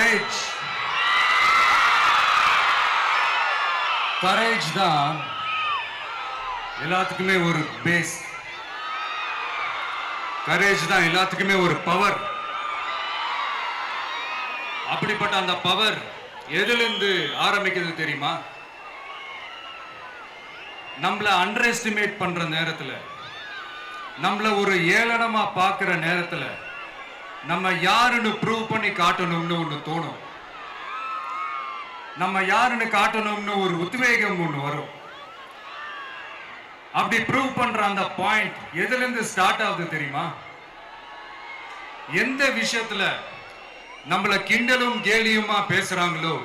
Courage courage தான் எல்லாத்துக்குமே ஒரு பேஸ். கரேஜ் தான் எல்லாத்துக்குமே ஒரு பவர். அப்படிப்பட்ட அந்த பவர் எதிலிருந்து ஆரம்பிக்கிறது தெரியுமா? நம்மள அண்டர் எஸ்டிமேட் பண்ற நேரத்துல, நம்மள ஒரு ஏளனமா பார்க்கிற நேரத்துல, நம்ம யாருன்னு ப்ரூவ் பண்ணி காட்டணும்னு ஒண்ணு தோணும். நம்ம யாருன்னு காட்டணும்னு ஒரு உத்வேகம் ஒண்ணு வரும். அப்படி ப்ரூவ் பண்ற அந்த பாயிண்ட் எதுல இருந்து ஸ்டார்ட் ஆகுது தெரியுமா? எந்த விஷயத்துல நம்மள கிண்டலும் கேலியுமா பேசுறாங்களோ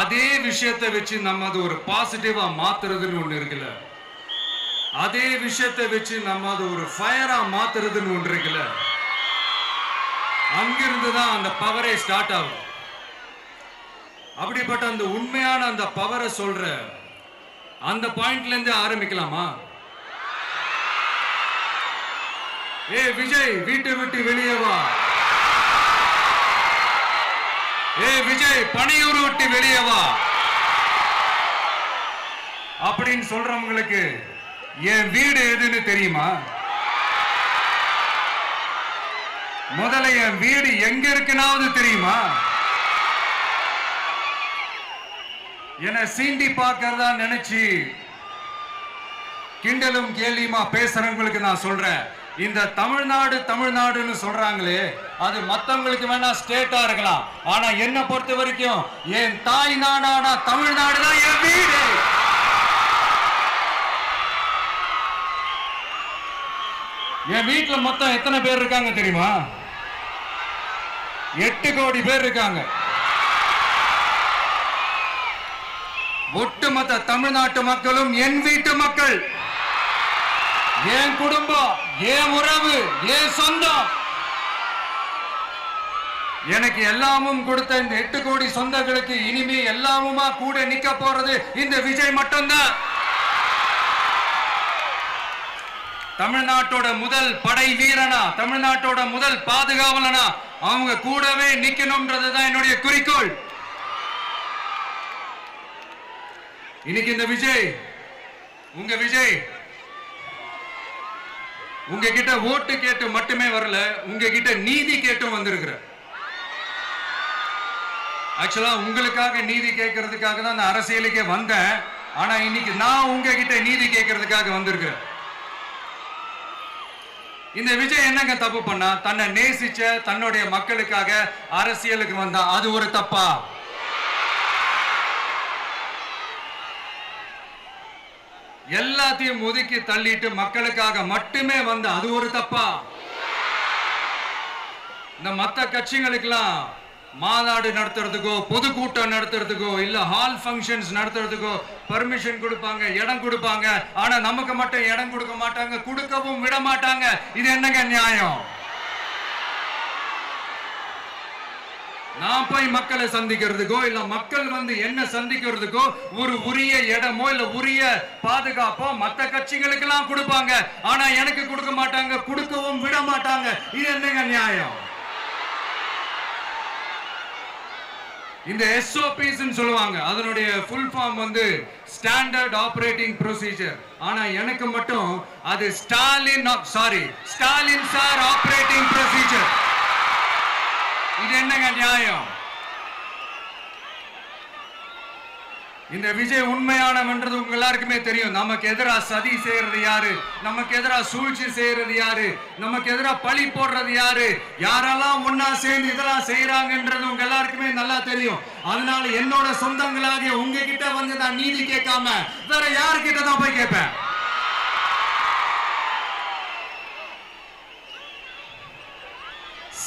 அதே விஷயத்தை வச்சு நம்ம அது ஒரு பாசிட்டிவா மாத்துறதுன்னு ஒண்ணு இருக்குல்ல, அதே விஷயத்தை வச்சு நம்ம அது ஒரு ஃபயரா மாத்துறதுன்னு ஒன்று இருக்குல்ல, அங்கிருந்து தான் அந்த பவரே ஸ்டார்ட் ஆகும். அப்படிப்பட்ட அந்த உண்மையான அந்த பவரை சொல்ற அந்த பாயிண்ட்ல இருந்து ஆரம்பிக்கலாமா? ஏ விஜய், வீட்டை விட்டு வெளியே வா. ஏ விஜய், பணியூர் விட்டு வெளியே வா அப்படின்னு சொல்றவங்களுக்கு என் வீடு எதுன்னு தெரியுமா? முதல்ல என் வீடு எங்க இருக்குனாவது தெரியுமா? என சீண்டி பார்க்கறதா நினைச்சு கிண்டலும் கேலியுமா பேசுறவங்களுக்கு நான் சொல்றேன், இந்த தமிழ்நாடு தமிழ்நாடுன்னு சொல்றாங்களே, அது மத்தவங்களுக்கு வேணா ஸ்டேட்டா இருக்கலாம், ஆனா என்ன பொறுத்த வரைக்கும் என் தாய் நாடான தமிழ்நாடு தான் என் வீடு. என் வீட்டுல மொத்தம் எத்தனை பேர் இருக்காங்க தெரியுமா? 8 கோடி பேர் இருக்காங்க. ஒட்டுமொத்த தமிழ்நாட்டு மக்களும் என் வீட்டு மக்கள், என் குடும்பம், என் உறவு, என் சொந்தம். எனக்கு எல்லாமும் கொடுத்த இந்த 8 கோடி சொந்தங்களுக்கு இனிமே எல்லாமுமா கூட நிக்க போறது இந்த விஜய் மட்டும்தான். தமிழ்நாட்டோட முதல் படை வீரனா, தமிழ்நாட்டோட முதல் பாதுகாவலனா அவங்க கூடவே நிக்கணும்ன்றதுதான் என்னுடைய குறிக்கோள். இன்னைக்கு இந்த விஜய், உங்க விஜய் உங்ககிட்ட ஓட்டு கேட்டு மட்டுமே வரல, உங்ககிட்ட நீதி கேட்டும் வந்திருக்கிற. ஆக்சுவலா உங்களுக்காக நீதி கேட்கறதுக்காக தான் நான் அரசியலுக்கே வந்தேன். ஆனா இன்னைக்கு நான் உங்ககிட்ட நீதி கேட்கறதுக்காக வந்திருக்கிறேன். இந்த விஜய் என்னங்க தப்பு பண்ணா? தன்னை நேசிச்ச தன்னுடைய மக்களுக்காக அரசியலுக்கு வந்தா அது ஒரு தப்பா? எல்லாத்தையும் ஒதுக்கி தள்ளிட்டு மக்களுக்காக மட்டுமே வந்த அது ஒரு தப்பா? இந்த மத்த கட்சிகளுக்கெல்லாம் மாநாடு நடத்துறதுக்கோ பொதுக்கூட்டம் நடத்துறதுக்கோ இல்ல ஹால் ஃபங்க்ஷன்ஸ் நடத்துறதுக்கோ பர்மிஷன் கொடுப்பாங்க, இடம் கொடுப்பாங்க. ஆனா நமக்கு மட்டும் இடம் கொடுக்க மாட்டாங்க, கொடுக்கவும் விட மாட்டாங்க. இது என்னங்க நியாயம்? நான் போய் மக்களை சந்திக்கிறதுக்கோ இல்ல மக்கள் வந்து என்ன சந்திக்கிறதுக்கோ ஒரு உரிய இடமோ இல்ல உரிய பாதுகாப்போ மத்த கட்சிகளுக்கு எல்லாம் கொடுப்பாங்க. ஆனா எனக்கு கொடுக்க மாட்டாங்க, கொடுக்கவும் விட மாட்டாங்க. இது என்னங்க நியாயம்? இந்த SOPs சொல்லுவாங்க, அதனுடைய ஃபுல் ஃபார்ம் வந்து ஸ்டாண்டர்ட் ஆபரேட்டிங் ப்ரொசீஜர். ஆனா எனக்கு மட்டும் அது ஸ்டாலின் சார் ஆபரேட்டிங் ப்ரொசீஜர். இது என்னங்க நியாயம்? இந்த விஜய் உண்மையானவன்றது உங்க எல்லாருக்குமே தெரியும். நமக்கு எதிராக சதி செய்யறது யாரு, நமக்கு எதிராக சூழ்ச்சி செய்யறது யாரு, நமக்கு எதிராக பழி போடுறது யாரு, யாரெல்லாம் ஒன்னா சேர்ந்து இதெல்லாம் செய்யறாங்கன்றது உங்க எல்லாருக்குமே நல்லா தெரியும். அதனால என்னோட சொந்தங்களாகிய உங்ககிட்ட வந்து நான் நீதி கேட்காம வேற யாருக்கிட்ட தான் போய் கேட்பேன்?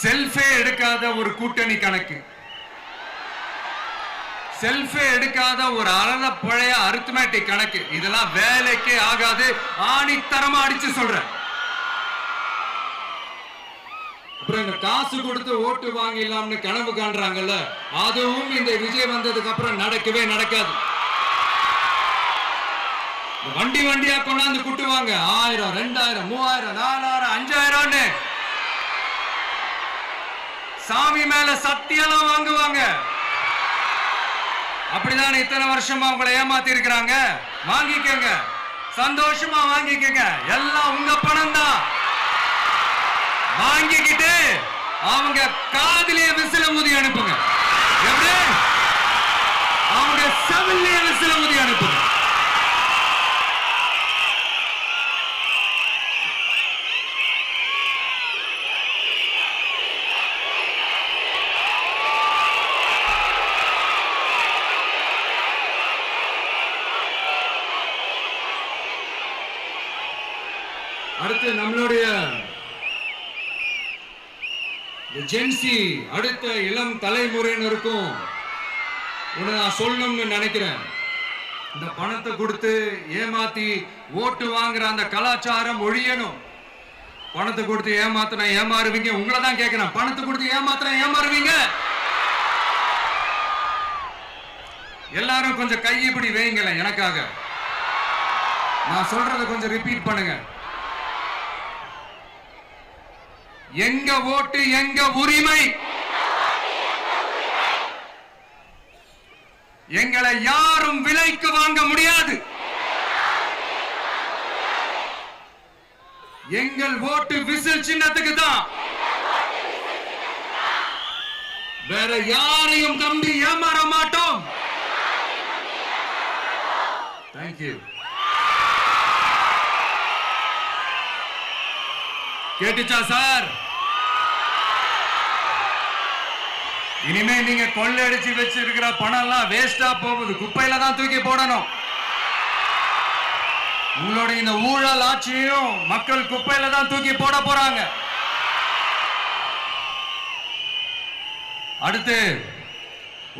செல்ஃபே எடுக்காத ஒரு கூட்டணி கணக்கு, செல்ஃபே எடுக்காத ஒரு அறத பழைய அரித்மெட்டிக் கணக்கு, இதெல்லாம் வேலைக்கே ஆகாது. ஆணித்தரமா அடிச்சு சொல்றேன். அப்புறம் இந்த காசு கொடுத்து ஓட்டு வாங்கிடலாம்னு கனவு காண்றாங்கல்ல, அதுவும் இந்த விஜய் வந்ததுக்கு அப்புறம் நடக்கவே நடக்காது. வண்டி வண்டியா கொண்டாந்து கூட்டுவாங்க, 1000, 2000, 3000, 4000, 5000. சாமி மேல சத்தியெல்லாம் வாங்குவாங்க. அப்படிதான் இத்தனை வருஷமா உங்களை ஏமாத்தி இருக்கிறாங்க. வாங்கிக்கங்க, சந்தோஷமா வாங்கிக்கங்க. எல்லாம் உங்க பணம் தான். வாங்கிக்கிட்டு அவங்க காதிலேயே விசில முதி அனுப்புங்க. எப்படி? அவங்க செவிலே விசில முதி அனுப்புங்க. அடுத்து நம்மளுடைய ஜென்சி அடுத்த இளம் தலைமுறையினருக்கும் ஒன்று நான் சொல்லணும்னு நினைக்கிறேன். இந்த பணத்தை கொடுத்து ஏமாத்தி ஓட்டு வாங்குற அந்த கலாச்சாரம் ஒழியணும். பணத்தை கொடுத்து ஏமாத்தினா ஏமாறுவீங்க. உங்களை தான் கேட்கிறேன், பணத்தை கொடுத்து ஏமாத்தினா ஏமாறுவீங்க? எல்லாரும் கொஞ்சம் கை இப்படி வைங்களேன் எனக்காக. நான் சொல்றதை கொஞ்சம் ரிப்பீட் பண்ணுங்க. எங்க ஓட்டு எங்க உரிமை. எங்களை யாரும் விலைக்கு வாங்க முடியாது. எங்கள் ஓட்டு விசில் சின்னத்துக்கு தான். வேற யாரையும் நம்பி ஏமாற மாட்டோம். தேங்க்யூ. கேட்டுச்சா சார்? இனிமே நீங்க கொள்ளையடிச்சு வச்சிருக்கிற பணம் எல்லாம் வேஸ்டா போகுது. குப்பையில தான் தூக்கி போடணும். உங்களுடைய இந்த ஊழல் ஆட்சியும் மக்கள் குப்பையில தான் தூக்கி போட போறாங்க. அடுத்து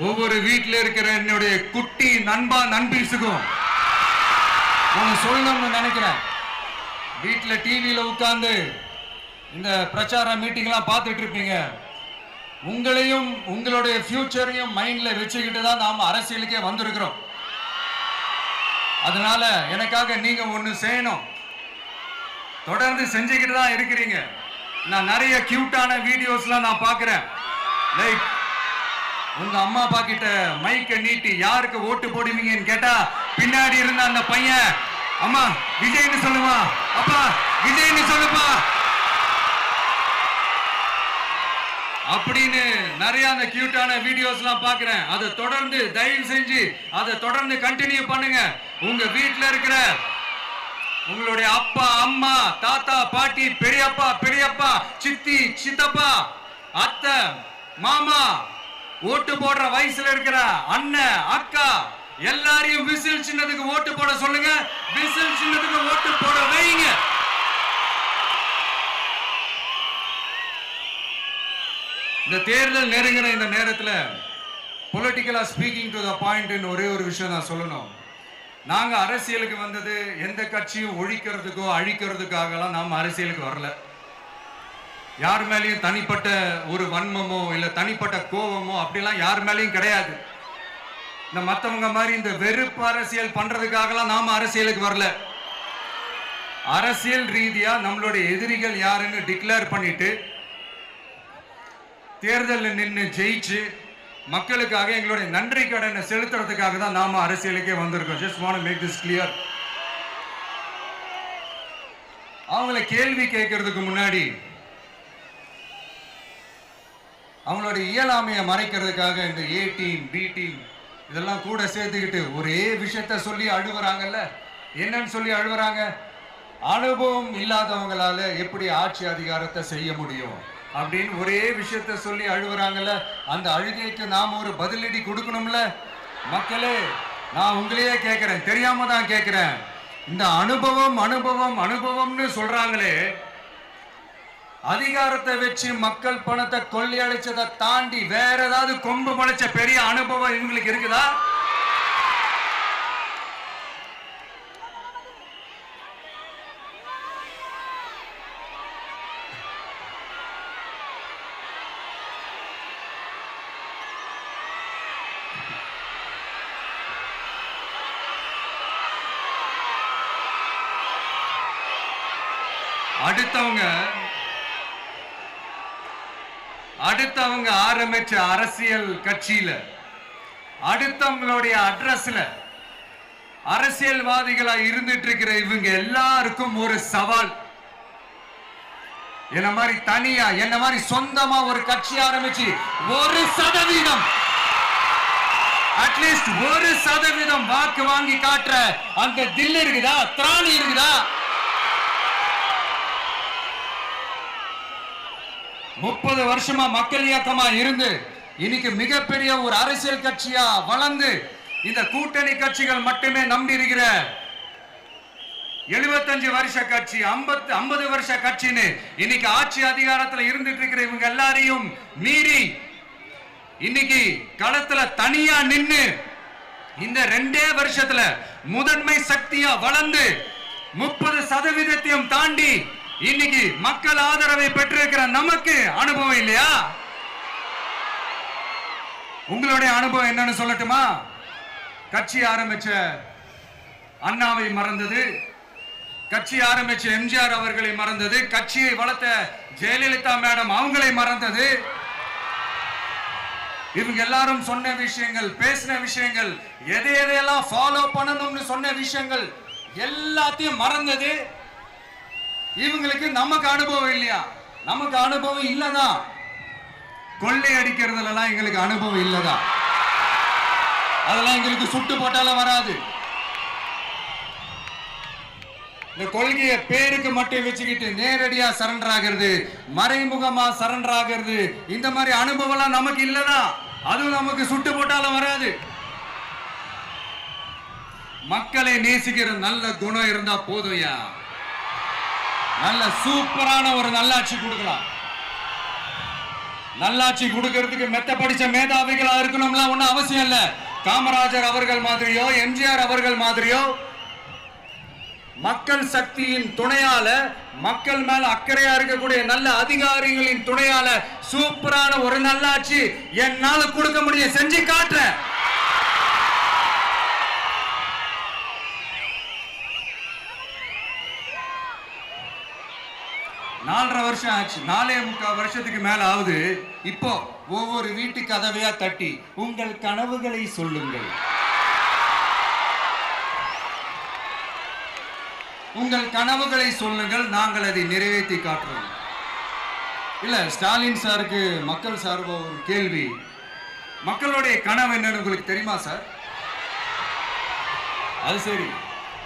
ஒவ்வொரு வீட்டில் இருக்கிற என்னுடைய குட்டி நண்பா நண்பீஸுக்கும் ஒன்னு சொல்லணும்னு நினைக்கிறேன். வீட்டில் டிவியில உட்கார்ந்து இந்த பிரச்சார மீட்டிங் எல்லாம் பார்த்துட்டு இருப்பீங்க. உங்களையும் உங்களுடைய ஃபியூச்சரையும் மைண்ட்ல வச்சுக்கிட்டு தான் நாம அரசியலுக்கே வந்திருக்கிறோம். அதனால எனக்காக நீங்க ஒண்ணு செய்யணும். தொடர்ந்து செஞ்சுக்கிட்டு தான் இருக்கிறீங்க. நான் நிறைய கியூட்டான வீடியோஸ்லாம் நான் பார்க்கிறேன். லைக் உங்க அம்மா அப்பா கிட்ட மைக்க நீட்டி யாருக்கு ஓட்டு போடுவீங்கன்னு கேட்டா பின்னாடி இருந்த அந்த பையன், அம்மா விஜய்னு சொல்லுவா, அப்பா விஜய்னு சொல்லுப்பா அப்படின்னு நிறைய அந்த கியூட்டான வீடியோஸ்லாம் பார்க்கிறேன். அதை தொடர்ந்து தயவு செஞ்சு அதை தொடர்ந்து கண்டினியூ பண்ணுங்க. உங்க வீட்டில் இருக்கிற உங்களுடைய அப்பா அம்மா தாத்தா பாட்டி பெரியப்பா பெரியப்பா சித்தி சித்தப்பா அத்தை மாமா ஓட்டு போடுற வயசுல இருக்கிற அண்ணன் அக்கா எல்லாரையும் விசில் சின்னத்துக்கு ஓட்டு போட சொல்லுங்க. விசில் சின்னத்துக்கு ஓட்டு போட வைங்க. இந்த தேர்தல் நெருங்கிற இந்த நேரத்தில் பொலிட்டிக்கலா ஸ்பீக்கிங் டு த பாயிண்ட் ஒரே ஒரு விஷயம் நான் சொல்லணும். நாங்க அரசியலுக்கு வந்தது எந்த கட்சியும் ஒழிக்கிறதுக்கோ அழிக்கிறதுக்காகலாம் நாம் அரசியலுக்கு வரல. யார் மேலேயும் தனிப்பட்ட ஒரு வன்மமோ இல்ல தனிப்பட்ட கோபமோ அப்படிலாம் யார் மேலேயும் கிடையாது. இந்த மற்றவங்க மாதிரி இந்த வெறுப்பு அரசியல் பண்றதுக்காகலாம் நாம அரசியலுக்கு வரல. அரசியல் ரீதியா நம்மளுடைய எதிரிகள் யாருன்னு டிக்ளேர் பண்ணிட்டு தேர்தலில் நின்று ஜெயிச்சு மக்களுக்காக எங்களுடைய நன்றி கடனை செலுத்துறதுக்காக தான் நாம அரசியலுக்கே வந்திருக்கோம். Just want to make this clear. அவங்களை கேள்வி கேட்கறதுக்கு முன்னாடி அவங்களுடைய இயலாமையை மறைக்கிறதுக்காக இந்த ஏ டீம் பி டீம் இதெல்லாம் கூட சேர்த்துக்கிட்டு ஒரே விஷயத்த சொல்லி அழுகுறாங்கல்ல. என்னன்னு சொல்லி அழுகுறாங்க? அனுபவம் இல்லாதவங்களால எப்படி ஆட்சி அதிகாரத்தை செய்ய முடியும் அப்படின்னு ஒரே விஷயத்த சொல்லி அழுகுறாங்கல்ல. அந்த அழுகைக்கு நாம ஒரு பதிலடி கொடுக்கணும்ல. மக்களே, நான் உங்களையே கேட்கிறேன், தெரியாம தான் கேட்கிறேன். இந்த அனுபவம் அனுபவம் அனுபவம்னு சொல்றாங்களே, அதிகாரத்தை வச்சு மக்கள் பணத்தை கொள்ளையடிச்சதை தாண்டி வேற ஏதாவது கொம்பு முளைச்ச பெரிய அனுபவம் இவங்களுக்கு இருக்குதா? அடுத்தவங்க ஆரம்பிச்ச அரசியல் கட்சியில, அடுத்தவங்களுடைய அட்ரஸ்ல அரசியல்வாதிகளா இருந்துட்டு இருக்கிற இவங்க எல்லாருக்கும் ஒரு சவால். என்ன மாதிரி தனியா, என்ன மாதிரி சொந்தமா ஒரு கட்சி ஆரம்பிச்சு 1% அட்லீஸ்ட் 1% வாக்கு வாங்கி காட்டுற அந்த தில் இருக்குதா, திராணி இருக்குதா? 30 வருஷமா மக்கள் இயக்கமா இருந்து இன்னைக்கு மிகப்பெரிய ஒரு அரசியல் கட்சியா வளர்ந்து இந்த கூட்டணி கட்சிகள் மட்டுமே நம்பி இருக்கிற 75 வருஷ கட்சி, 50 வருஷ கட்சின்னு இன்னைக்கு ஆட்சி அதிகாரத்தில் இருந்துட்டு இருக்கிற இவங்க எல்லாரையும் மீறி இன்னைக்கு களத்துல தனியா நின்னு இந்த 2 வருஷத்துல முதன்மை சக்தியா வளர்ந்து 30% தாண்டி இன்னைக்கு மக்கள் ஆதரவை பெற்றிருக்கிற நமக்கு அனுபவம் இல்லையா? உங்களுடைய அனுபவம் என்னன்னு சொல்லட்டுமா? கட்சி ஆரம்பிச்ச அண்ணாவை மறந்தது, கட்சி ஆரம்பிச்ச எம்ஜிஆர் அவர்களை மறந்தது, கட்சியை வளர்த்த ஜெயலலிதா மேடம் அவங்களை மறந்தது. இவங்க எல்லாரும் சொன்ன விஷயங்கள், பேசின விஷயங்கள், எதையெல்லாம் ஃபாலோ பண்ணணும்னு சொன்ன விஷயங்கள் எல்லாத்தையும் மறந்தது. இவங்களுக்கு நமக்கு அனுபவம் இல்லையா? நமக்கு அனுபவம் இல்லதான். கொள்ளை அடிக்கிறதுல எங்களுக்கு அனுபவம் இல்லதான். அதெல்லாம் எங்களுக்கு சுட்டு போட்டால வராது. இந்த கொள்கையை பேருக்கு மட்டும் வச்சுக்கிட்டு நேரடியா சரண்டர் ஆகிறது, மறைமுகமா சரண்டர் ஆகிறது, இந்த மாதிரி அனுபவம் நமக்கு இல்லதான். அதுவும் நமக்கு சுட்டு போட்டாலும் வராது. மக்களை நேசிக்கிற நல்ல குணம் இருந்தா போதும்யா. நல்ல சூப்பரான ஒரு நல்லாட்சி கொடுக்கலாம். நல்லாட்சி கொடுக்கிறதுக்கு மெத்த படிச்ச மேதாவிகளா இருக்கணும்ல ஒன்னும் அவசியம் இல்ல. காமராஜர் அவர்கள் மாதிரியோ, எம்ஜிஆர் அவர்கள் மாதிரியோ மக்கள் சக்தியின் துணையால, மக்கள் மேல அக்கறையா இருக்கக்கூடிய நல்ல அதிகாரிகளின் துணையால சூப்பரான ஒரு நல்லாட்சி என்னால கொடுக்க முடியும், செஞ்சு காட்டுறேன். நாலரை வருஷம் ஆச்சு, 4.25 வருஷத்துக்கு மேல ஆகுது. இப்போ ஒவ்வொரு வீட்டு கதவையா தட்டி உங்கள் கனவுகளை சொல்லுங்கள், உங்கள் கனவுகளை சொல்லுங்கள், நாங்கள் அதை நிறைவேற்றி காட்டுறோம். இல்ல, ஸ்டாலின் சாருக்கு மக்கள் சார்பா ஒரு கேள்வி. மக்களுடைய கனவு என்னன்னு உங்களுக்கு தெரியுமா சார்? அது சரி,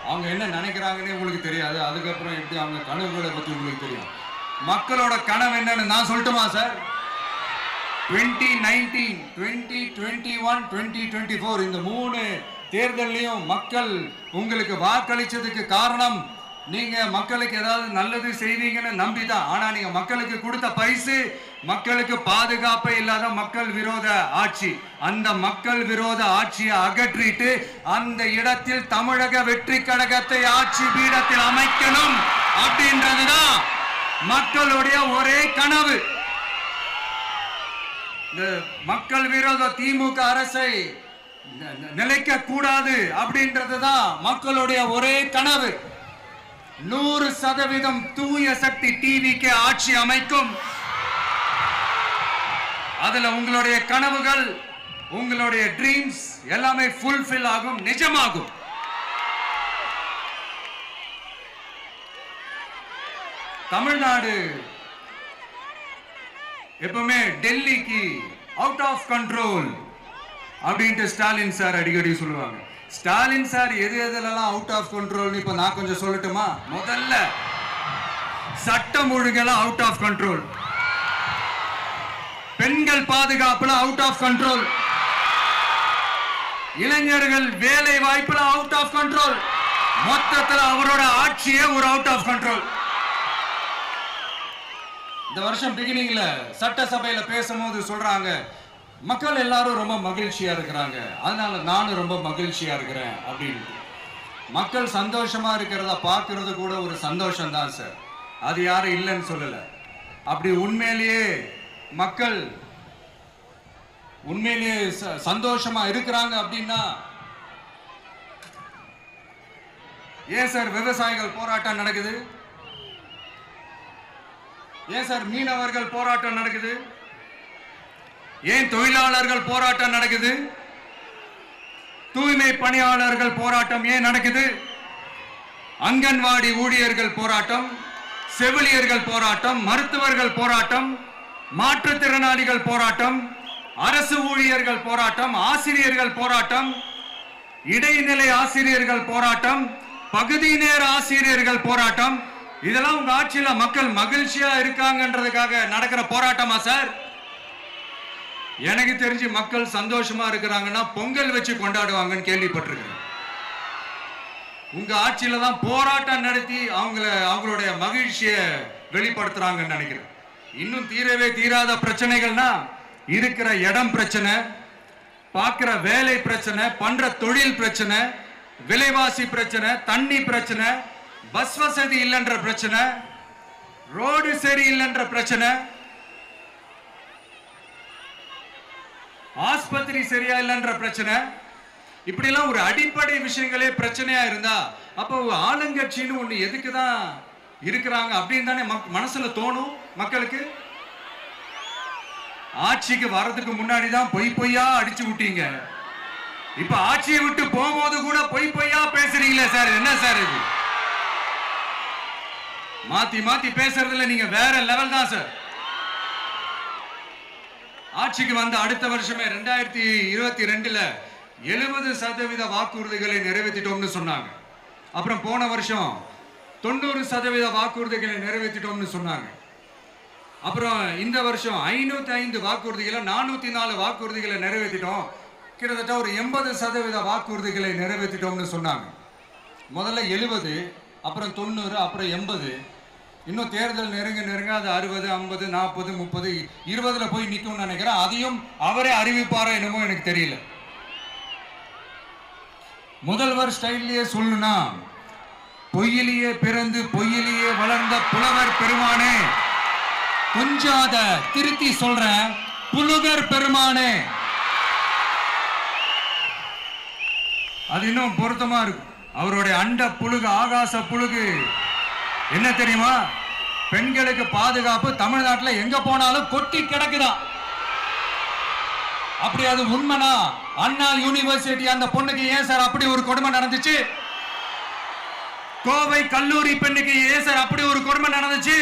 அவங்க என்ன நினைக்கிறாங்கன்னு உங்களுக்கு தெரியாது, அதுக்கப்புறம் எப்படி அவங்க கனவுகளை பத்தி உங்களுக்கு தெரியும். மக்களோட கனவு என்னன்னு நான் சொல்லட்டுமா சார்? 2019, 2021, 2024 இந்த 3 தேர்தலையும் மக்கள் உங்களுக்கு வாக்களிச்சதுக்கு காரணம் நீங்க மக்களுக்கு ஏதாவது நல்லது செய்வீங்கன்னு நம்பிதான். ஆனா நீங்க மக்களுக்கு கொடுத்த பரிசு மக்களுக்கு பாதுகாப்பே இல்லாத மக்கள் விரோத ஆட்சி. அந்த மக்கள் விரோத ஆட்சியை அகற்றிட்டு அந்த இடத்தில் தமிழக வெற்றி கழகத்தை ஆட்சி பீடத்தில் அமைக்கணும் அப்படின்றதுதான் மக்களுடைய ஒரே கனவு. இந்த மக்கள் விரோத திமுக அரசை நிலைக்க கூடாது அப்படின்றதுதான் மக்களுடைய ஒரே கனவு. 100% தூய சக்தி டிவிக்கு ஆட்சி அமைக்கும். அதுல உங்களுடைய கனவுகள், உங்களுடைய ட்ரீம்ஸ் எல்லாமே ஃபுல்ஃபில் ஆகும், நிஜமாகும். தமிழ்நாடு எப்பவுமே டெல்லிக்கு அவுட் ஆஃப் கண்ட்ரோல் அப்படின்ட்டு ஸ்டாலின் சார் அடிக்கடி சொல்லுவாங்க. ஸ்டாலின் சார் எதெல்லாம் அவுட் ஆஃப் கண்ட்ரோல் இப்ப நான் கொஞ்சம் சொல்லட்டுமா? முதல்ல சட்டம் ஒழுங்கெல்லாம் அவுட் ஆஃப் கண்ட்ரோல், பெண்கள் பாதுகாப்புல அவுட் ஆஃப் கண்ட்ரோல், இளைஞர்கள் வேலை வாய்ப்புல அவுட் ஆஃப் கண்ட்ரோல், மொத்தத்தில் அவரோட ஆட்சியே ஒரு அவுட் ஆஃப் கண்ட்ரோல். இந்த வருஷம் பிகினிங்ல சட்டசபையில பேசும்போது சொல்றாங்க, மக்கள் எல்லாரும் ரொம்ப மகிழ்ச்சியா இருக்கிறாங்க, அதனால நானும் ரொம்ப மகிழ்ச்சியா இருக்கிறேன் அப்படின்னு. மக்கள் சந்தோஷமா இருக்கிறத பார்க்கறது கூட ஒரு சந்தோஷம் தான் சார், அது யாரும் இல்லைன்னு சொல்லல. அப்படி உண்மையிலேயே மக்கள் உண்மையிலேயே சந்தோஷமா இருக்கிறாங்க அப்படின்னா ஏன் சார் விவசாயிகள் போராட்டம் நடக்குது? ஏன் சார் மீனவர்கள் போராட்டம் நடக்குது? ஏன் தொழிலாளர்கள் போராட்டம் நடக்குது? தூய்மை பணியாளர்கள் போராட்டம் ஏன் நடக்குது? அங்கன்வாடி ஊழியர்கள் போராட்டம், செவிலியர்கள் போராட்டம், மருத்துவர்கள் போராட்டம், மாற்றுத்திறனாளிகள் போராட்டம், அரசு ஊழியர்கள் போராட்டம், ஆசிரியர்கள் போராட்டம், இடைநிலை ஆசிரியர்கள் போராட்டம், பகுதி நேர ஆசிரியர்கள் போராட்டம். இதெல்லாம் உங்க ஆட்சியில மக்கள் மகிழ்ச்சியா இருக்காங்கன்றதுக்காக நடக்கிற போராட்டமா சார்? எனக்கு தெரிஞ்சு மக்கள் சந்தோஷமா இருக்கிறாங்கன்னா பொங்கல் வச்சு கொண்டாடுவாங்கன்னு கேள்விப்பட்டிருக்கிறேன். உங்க ஆட்சியில தான் போராட்டம் நடத்தி அவங்களுடைய மகிழ்ச்சியை வெளிப்படுத்துறாங்கன்னு நினைக்கிறேன். இன்னும் தீரவே தீராத பிரச்சனைகள்னா இருக்கிற இடம் பிரச்சனை, பார்க்கிற வேலை பிரச்சனை, பண்ற தொழில் பிரச்சனை, விலைவாசி பிரச்சனை, தண்ணி பிரச்சனை, பஸ் வசதி இல்லைன்ற பிரச்சனை, ரோடு சரி இல்லைன்ற பிரச்சனை, ஆஸ்பத்திரி சரியா இல்லைன்ற பிரச்சனை. இப்படி எல்லாம் ஒரு அடிப்படை விஷயங்களே பிரச்சனையா இருந்தா அப்போ ஆளுங்கட்சின்னு ஒண்ணு எதுக்குதான் இருக்கிறாங்க அப்படின்னு தானே மனசுல தோணும் மக்களுக்கு. ஆட்சிக்கு வர்றதுக்கு முன்னாடி தான் பொய்யா அடிச்சு விட்டீங்க. இப்ப ஆட்சியை விட்டு போகும்போது கூட பொய்யா பேசுறீங்களே சார், என்ன சார் இது? மாத்தி மாத்தி பேசுறதுல நீங்க வேற லெவல் தான் சார். ஆட்சிக்கு வந்த அடுத்த வருஷமே 2022ல 70% வாக்குறுதிகளை நிறைவேற்றிட்டோம்னு சொன்னாங்க. அப்புறம் போன வருஷம் 90% வாக்குறுதிகளை நிறைவேற்றிட்டோம்னு சொன்னாங்க. அப்புறம் இந்த வருஷம் 505 வாக்குறுதிகளை 404 வாக்குறுதிகளை நிறைவேற்றிட்டோம். கிட்டத்தட்ட ஒரு 80% வாக்குறுதிகளை நிறைவேற்றிட்டோம்னு சொன்னாங்க. முதல்ல 70, அப்புறம் 90, அப்புறம் 80. இன்னும் தேர்தல் நெருங்க அது 60, 50, 40, 30, 20ல போய் நிற்கும்னு நினைக்கிறேன். அதையும் அவரே அறிவிப்பாரா என்னமோ எனக்கு தெரியல. முதல்வர் ஸ்டைல்லையே சொல்லணும்னா, பொய்யிலேயே பிறந்து பொய்யிலேயே வளர்ந்த புலவர் பெருமானே, கொஞ்சம் அத திருத்தி சொல்றேன், புலுகர் பெருமானே. அது இன்னும் பொருத்தமா இருக்கும். அவருடைய அண்ட புழுகு, ஆகாச புழுகு என்ன தெரியுமா? பெண்களுக்கு பாதுகாப்பு தமிழ்நாட்டில் எங்க போனாலும் கொட்டி கிடக்குதான். அப்படி அது உண்மைனா அண்ணா யூனிவர்சிட்டி அந்த பொண்ணுக்கு ஏன் சார் அப்படி ஒரு கொடுமை நடந்துச்சு? கோவை கல்லூரி பெண்ணுக்கு ஏன் சார் அப்படி ஒரு கொடுமை நடந்துச்சு?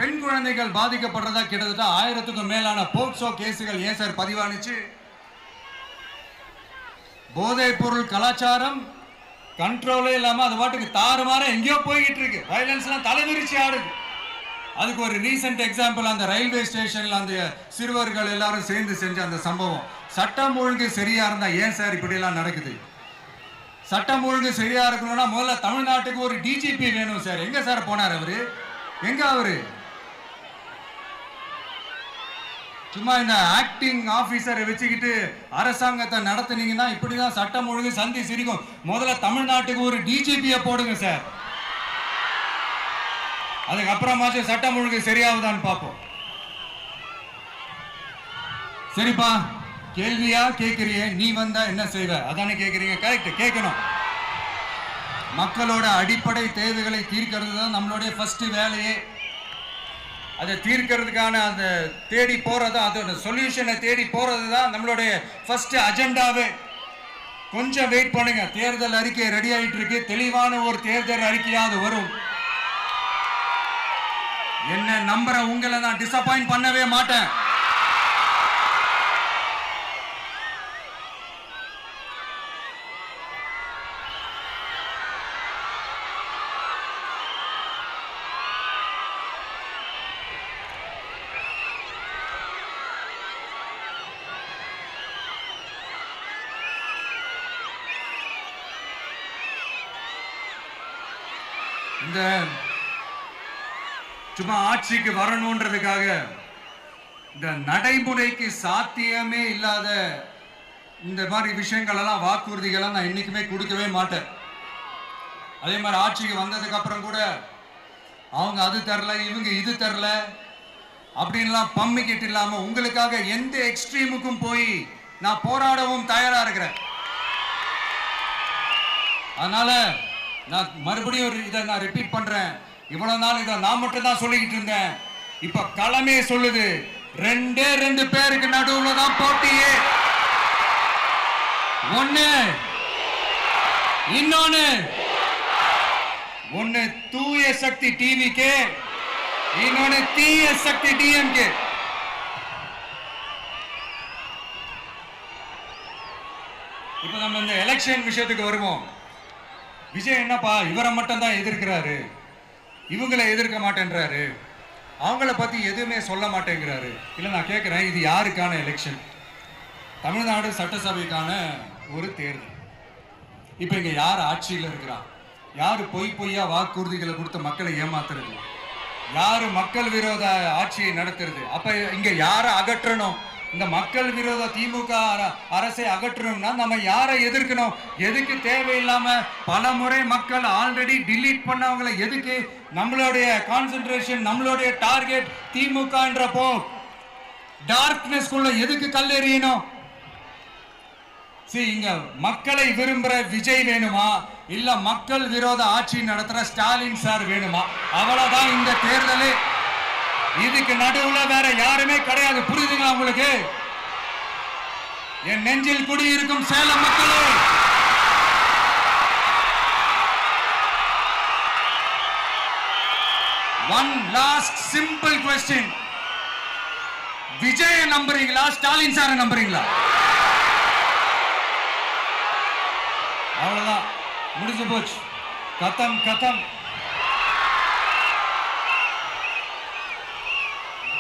பெண் குழந்தைகள் பாதிக்கப்படுறதா கிட்டத்தட்ட 1000க்கும் மேலான போக்சோ கேசுகள் ஏன் சார் பதிவானுச்சு? போதைப் பொருள் கலாச்சாரம் கண்ட்ரோலே இல்லாம அது பாட்டுக்கு தாறுமாற எங்கேயோ போய்கிட்டு இருக்கு. வயலன்ஸ் எல்லாம் தலைவிரிச்சு ஆடுது. அதுக்கு ஒரு ரீசெண்ட் எக்ஸாம்பிள், அந்த ரயில்வே ஸ்டேஷன்ல அந்த சிறுவர்கள் எல்லாரும் சேர்ந்து செஞ்ச அந்த சம்பவம். சட்டம் ஒழுங்கு சரியா இருந்தா ஏன் சார் இப்படி எல்லாம் நடக்குது? சட்டம் ஒழுங்கு சரியா இருக்கணும்னா முதல்ல தமிழ்நாட்டுக்கு ஒரு டிஜிபி வேணும் சார். எங்க சார் போனார் அவரு? எங்க அவரு? சும்மா இந்த ஆக்டிங் ஆபீசரை வச்சுக்கிட்டு அரசாங்கத்தை நடத்துனீங்கன்னா இப்படிதான் சட்டம் ஒழுங்கு சந்தி சிரிக்கும். முதல்ல தமிழ்நாட்டுக்கு ஒரு டிஜிபியை போடுங்க சார். அதுக்கப்புறமாச்சும் சட்டம் ஒழுங்கு சரியாகுதான்னு பார்ப்போம். சரிப்பா, கேள்வியா கேட்கிறிய, நீ வந்தா என்ன செய்வ அதானே கேட்கறீங்க. கரெக்ட், கேட்கணும். மக்களோட அடிப்படை தேவைகளை தீர்க்கிறது தான் நம்மளுடைய ஃபர்ஸ்ட் வேலையே. அதை தீர்க்கிறதுக்கான அந்த தேடி போறது, அதோட சொல்யூஷனை தேடி போறது தான் நம்மளுடைய ஃபர்ஸ்ட் அஜெண்டாவே. கொஞ்சம் வெயிட் பண்ணுங்க, தேர்தல் அறிக்கை ரெடி ஆயிட்டு இருக்கு. தெளிவான ஒரு தேர்தல் அறிக்கையாவது வரும். என்ன நம்புற உங்களை நான் டிசப்பாயிண்ட் பண்ணவே மாட்டேன். இந்த சும்மா ஆட்சிக்கு வரணும்ன்றதுக்காக இந்த நடைமுறைக்கு சாத்தியமே இல்லாத இந்த மாதிரி விஷயங்கள் எல்லாம், வாக்குறுதிகள் நான் என்னைக்குமே கொடுக்கவே மாட்டேன். அதே மாதிரி ஆட்சிக்கு வந்ததுக்கு அப்புறம் கூட அவங்க அது தரல, இவங்க இது தரல அப்படின்லாம் பம்மிக்கிட்டு இல்லாம உங்களுக்காக எந்த எக்ஸ்ட்ரீமுக்கும் போய் நான் போராடவும் தயாரா இருக்கிறேன். அதனால நான் மறுபடியும் இதை நான் ரிப்பீட் பண்றேன். இவ்வளவு நாள் இதை நான் மட்டும் தான் சொல்லிக்கிட்டு இருந்தேன். இப்ப களமே சொல்லுது, ரெண்டே ரெண்டு பேருக்கு நடுவுல தான் போட்டியே. ஒண்ணு தூய சக்தி டிவிக்கு, இன்னொன்னு தீய சக்தி டிஎம்கே. இப்ப நம்ம இந்த எலெக்ஷன் விஷயத்துக்கு வருவோம். விஜய் என்னப்பா இவரை மட்டும் தான் எதிர்க்கிறாரு, இவங்களை எதிர்க்க மாட்டேன்றாரு, அவங்கள பத்தி எதுவுமே சொல்ல மாட்டேங்கிறாரு. இல்ல நான் கேட்கிறேன், இது யாருக்கான எலெக்ஷன்? தமிழ்நாடு சட்டசபைக்கான ஒரு தேர்தல். இப்ப இங்க யார் ஆட்சியில் இருக்கிறா? யாரு பொய்யா வாக்குறுதிகளை கொடுத்து மக்களை ஏமாத்துறது? யாரு மக்கள் விரோத ஆட்சியை நடத்துறது? அப்ப இங்க யாரை அகற்றணும்? இந்த மக்கள் விரோத திமுக அரசை அகற்றணும்னா நம்ம யாரை எதிர்க்கணும்? எதுக்கு தேவையில்லாம பல முறை மக்கள் ஆல்ரெடி டிலீட் பண்ணவங்களை எதுக்கு நம்மளுடைய கான்சென்ட்ரேஷன், நம்மளுடைய டார்கெட் திமுகன்றப்போ டார்க்னஸ் குள்ள எதுக்கு கல்லெறியணும்? இங்க மக்களை விரும்புற விஜய் வேணுமா, இல்ல மக்கள் விரோத ஆட்சி நடத்துற ஸ்டாலின் சார் வேணுமா? அவ்வளவுதான் இந்த தேர்தலே. இதுக்கு நடுவுல வேற யாருமே கிடையாது. புரியுதுங்களா உங்களுக்கு? என் நெஞ்சில் குடியிருக்கும் சேலம் மக்களே, one last simple question. Vijaya நம்புறீங்களா, ஸ்டாலின் சார நம்புறீங்களா? அவ்வளவுதான், முடிஞ்சு போச்சு. கதம் கதம்.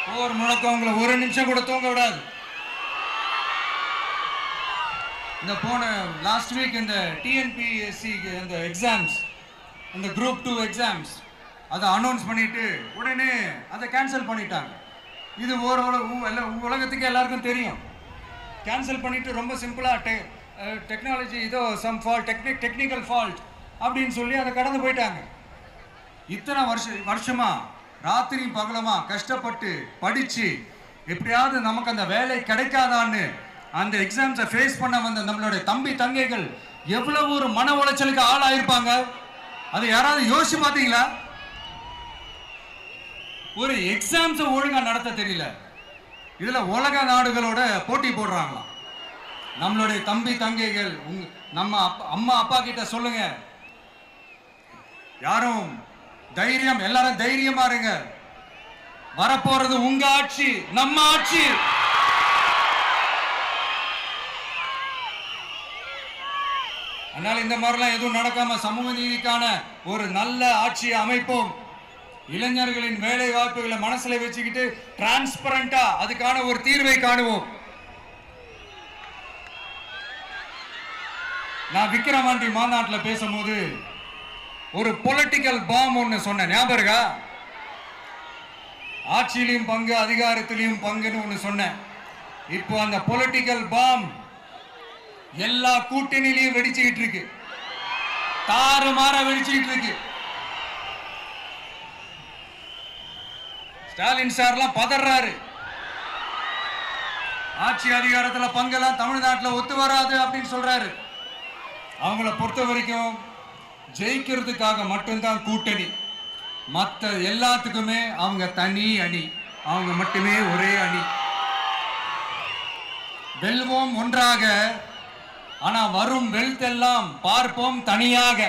போர் முழக்கம் உங்களை ஒரு நிமிஷம் கூட தூங்க விடாது. இந்த போன லாஸ்ட் வீக் இந்த டிஎன்பிஎஸ்சி இந்த எக்ஸாம்ஸ், இந்த குரூப் 2 எக்ஸாம்ஸ் அதை அனௌன்ஸ் பண்ணிட்டு உடனே அதை கேன்சல் பண்ணிட்டாங்க. இது உலகத்துக்கு எல்லாருக்கும் தெரியும். கேன்சல் பண்ணிட்டு ரொம்ப சிம்பிளா டெக்னாலஜி இதோ சம் ஃபால்ட், டெக்னிக்கல் ஃபால்ட் அப்படின்னு சொல்லி அதை கடந்து போயிட்டாங்க. இத்தனை வருஷமா ராத்திரி பகலமா கஷ்டப்பட்டு படிச்சு எப்படியாவது நமக்கு அந்த வேலை கிடைக்காதான்னு அந்த எக்ஸாம்ஸை ஃபேஸ் பண்ண வந்த நம்மளுடைய தம்பி தங்கைகள் எவ்வளவு ஒரு மன உளைச்சலுக்கு ஆளாயிருப்பாங்க. அதை யாராவது யோசிச்சு பார்த்தீங்களா? ஒரு எக்ஸாம்ஸை ஒழுங்கா நடத்த தெரியல, இதுல உலக நாடுகளோட போட்டி போடுறாங்களாம். நம்மளுடைய தம்பி தங்கைகள் நம்ம அம்மா அப்பா கிட்ட சொல்லுங்க, யாரும் தைரியம், எல்லாரும் தைரியமா இருங்க. வரப்போறது உங்க ஆட்சி, நம்ம ஆட்சி. அதனால இந்த மாதிரிலாம் எதுவும் நடக்காம சமூக நீதிக்கான ஒரு நல்ல ஆட்சியை அமைப்போம். இளைஞர்களின் வேலை வாய்ப்புகளை மனசுல வச்சுக்கிட்டு டிரான்ஸ்பரண்டா அதுக்கான ஒரு தீர்வை காணுவோம். நான் விக்கிரவாண்டி மாநாட்டில் பேசும்போது ஒரு பொலிட்டிக்கல் பாம் ஒன்னு சொன்ன ஞாபகம் இருக்கா? ஆட்சியிலையும் பங்கு, அதிகாரத்திலையும் பங்குன்னு ஒன்னு சொன்னேன். இப்போ அந்த பொலிட்டிக்கல் பாம் எல்லா கூட்டணியிலையும் வெடிச்சுக்கிட்டு இருக்கு, தாறுமாற வெடிச்சுக்கிட்டு இருக்கு. ஸ்டாலின் சார்லாம் பதறாரு. ஆட்சி அதிகாரத்துல பங்கெல்லாம் தமிழ்நாட்டில் ஒத்து வராது அப்படின்னு சொல்றாரு. அவங்கள பொறுத்த வரைக்கும் ஜெயிக்கிறதுக்காக மட்டும்தான் கூட்டணி, மற்ற எல்லாத்துக்குமே அவங்க தனி அணி, அவங்க மட்டுமே ஒரே அணி. வெல்வோம் ஒன்றாக, ஆனா வரும் வெல்த் எல்லாம் பார்ப்போம் தனியாக.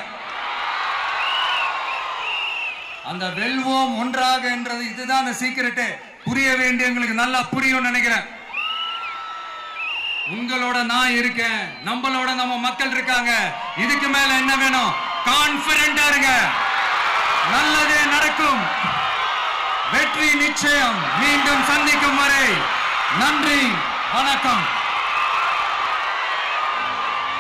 அந்த வெல்வோம் ஒன்றாக என்றது இதுதான் அந்த சீக்கிரட்டே. புரிய வேண்டியவங்களுக்கு நல்லா புரியும் நினைக்கிறேன். உங்களோட நான் இருக்கேன், நம்மளோட நம்ம மக்கள் இருக்காங்க. இதுக்கு மேல என்ன வேணும்? கான்பிடென்டா இருங்க, நல்லதே நடக்கும், வெற்றி நிச்சயம். மீண்டும் சந்திக்கும் வரை நன்றி, வணக்கம்.